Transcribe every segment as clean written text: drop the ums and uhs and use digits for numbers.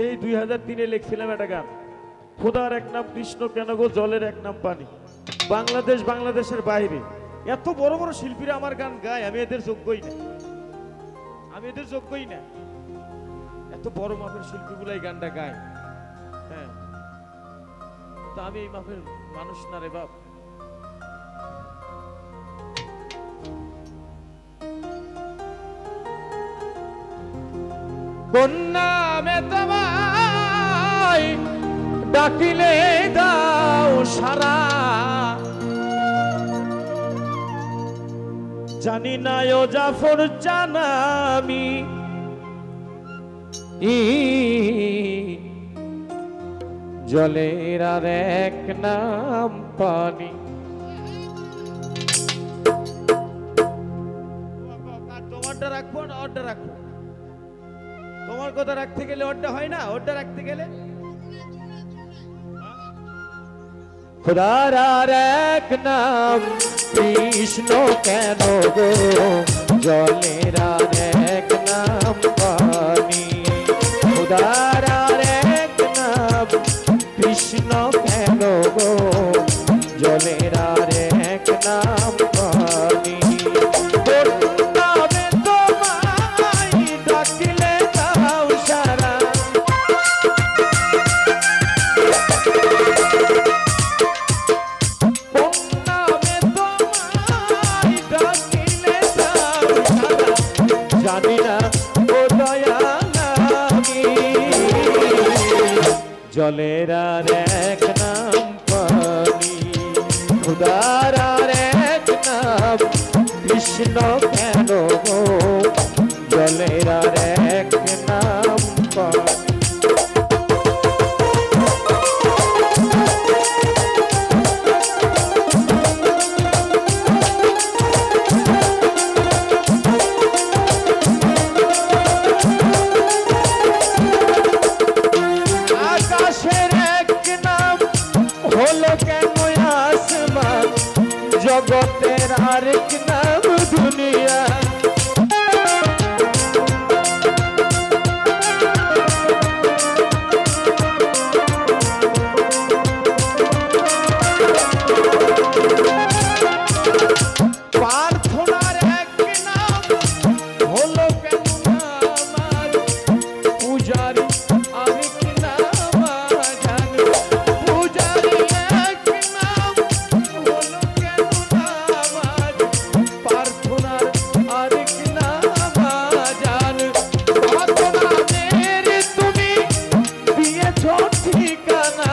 সেই 2003-এ লিখছিলাম একটা গান, খোদার এক নাম কৃষ্ণ কেন গো জলের এক নাম পানি। বাংলাদেশ, বাংলাদেশের বাইরে এত বড় বড় শিল্পীরা আমার গান গায়, আমি এদের যোগ্যই না, আমি এদের যোগ্যই না। এত বড় মাপের শিল্পীগুলাই গানটা গায়, হ্যাঁ, তো আমি এই মাপের মানুষ না রে বাপ। কোন নামে তোমায় ডাকিলে দাও সারা, জানি না ও জাফর জানামি জলের আর এক নাম পানি। তোমারটা রাখবো না ওরটা রাখবো? তোমার কথা রাখতে গেলে ওরটা হয় না, ওরটা রাখতে গেলে খোদার আর এক নাম কৃষ্ণ কেন গো জলের আর এক নাম পানি। খোদার আর এক নাম কৃষ্ণ কেন গো জলের আর এক নাম পানি। জলের আর এক নাম পানি, খোদার আর এক নাম কৃষ্ণ কেন গো জলের আর এক নাম পানি। জগতের আরেক নাম দুনিয়া, প্রার্থনার এক নাম হলো কেন আমার পূজারি আরেক নাম জান। পূজারি এক নাম হলো কেন আমার প্রার্থনার আরেক নাম জান। প্রার্থনার তুমি দিয়েছ ঠিকানা,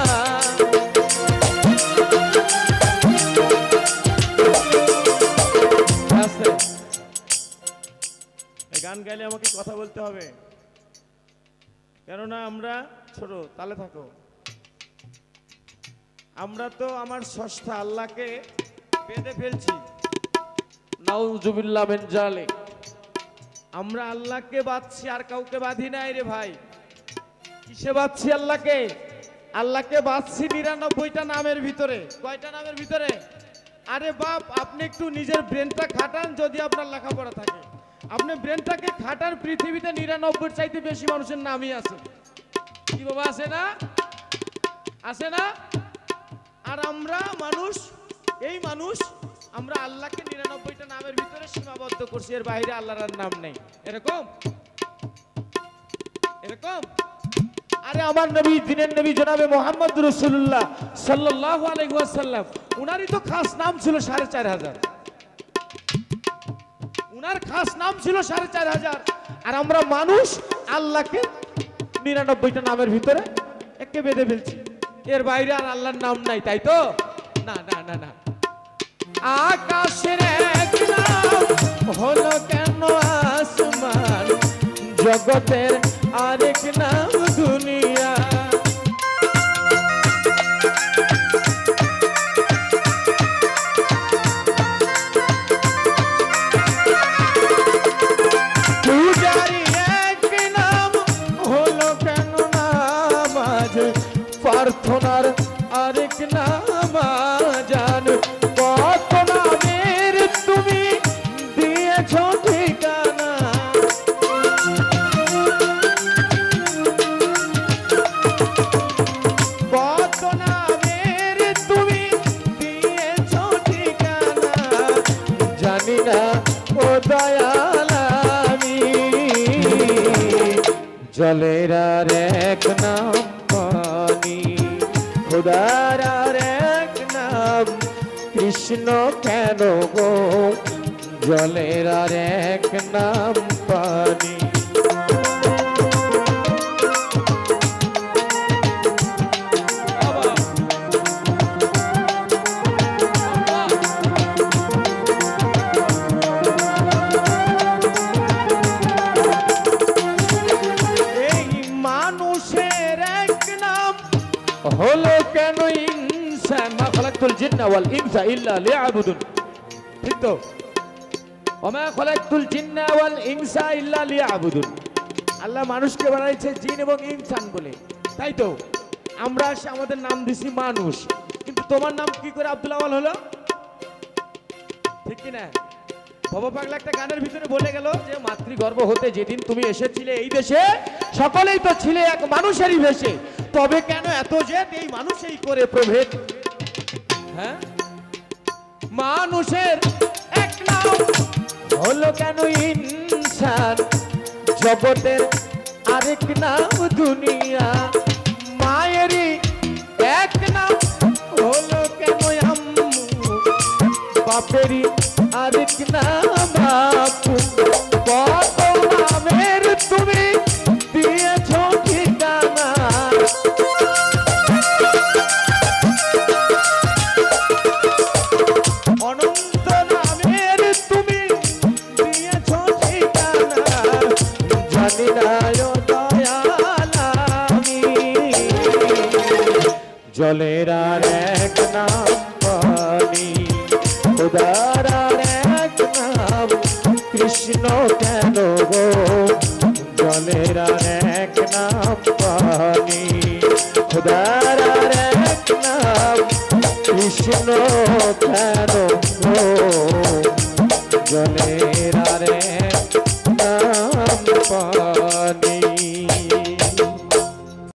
গান গাইলে আমাকে কথা বলতে হবে, কেননা আমরা ছোট। তালে থাকো, আমরা তো আমার স্রষ্টা আল্লাহকে বেঁধে ফেলছি, নাউজুবিল্লাহ মিন জালিক। আমরা আল্লাহকে বাঁধছি, আর কাউকে বাঁধি নাই রে ভাই। কিসে বাঁধছি আল্লাহকে? আল্লাহকে বাঁধছি 99টা নামের ভিতরে। কয়টা নামের ভিতরে? আরে বাপ, আপনি একটু নিজের ব্রেনটা খাটান, যদি আপনার লেখাপড়া থাকে আপনি ব্রেনটাকে খাটান। পৃথিবীতে 99 চাইতে বেশি মানুষের নামই আছে, কি বাবা আছে না? আছে না? আর আমরা মানুষ, এই মানুষ আমরা আল্লাহকে 99টা নামের ভিতরে সীমাবদ্ধ করছি, এর বাইরে আল্লাহর নাম নেই। এরকম এরকম আরে আমার নবী, দিনের নবী জনাবে মুহাম্মদ রাসূলুল্লাহ সাল্লাল্লাহু আলাইহি ওয়াসাল্লাম, উনারই তো খাস নাম ছিল 4500। উনার খাস নাম ছিল 4500। আর আমরা মানুষ আল্লাহকে 99টা নামের ভিতরে একে বেঁধে ফেলছি, এর বাইরে আর আল্লাহর নাম নাই, তাই তো? না না না না। আকাশের এক নাম হলো কেন আসমান, জগতের আরেক নাম দুনিয়া। পূজারি এক নাম হলো কেন নামাজ, প্রার্থনার আরেক নাম জান। কত নামের তুমি দিয়েছ ঠিকানা, জলের আর এক নাম পানি, খোদার আর এক নাম কৃষ্ণ কেন গো, জলের আর এক নাম পানি। হলো কেন ইনসান, মা খালাকতুল জিন্না ওয়াল ইনসা ইল্লা লিয়াবুদুন, ঠিক তো? ওমা খালাকতুল জিন্না ওয়াল ইনসা ইল্লা লিয়াবুদুন। আল্লাহ মানুষকে বানাইছে জিন এবং ইনসান বলে, তাই তো? আমরা আমাদের নাম দিছি মানুষ, কিন্তু তোমার নাম কি করে আব্দুল আওয়াল হলো? ঠিক কি না? বাবা পাগলা একটা গানের ভিতরে বলে গেল যে মাতৃগর্ভ হতে যেদিন তুমি এসেছিলে এই দেশে, সকলেই তো ছিলে এক মানুষেরই ভেষে, তবে কেন এত জেদ এই মানুষেই করে প্রভেদ? হ্যাঁ, মানুষের এক নাম হলো কেন ইনসান, জগতের আরেক নাম দুনিয়া, মায়েরই এক নাম হলো কেন আম্মু, বাপেরই আরেক নাম বাপু, কত নামের তুমি দিয়েছ ঠিকানা, অনন্ত নামের তুমি দিয়েছ ঠিকানা, জানি না দয়াল আমি, জলের আর এক নাম পানি, খোদার আর এক নাম কৃষ্ণ কেন গো, জলের আর এক নাম পানি, খোদার আর এক নাম কৃষ্ণ কেন গো, জলের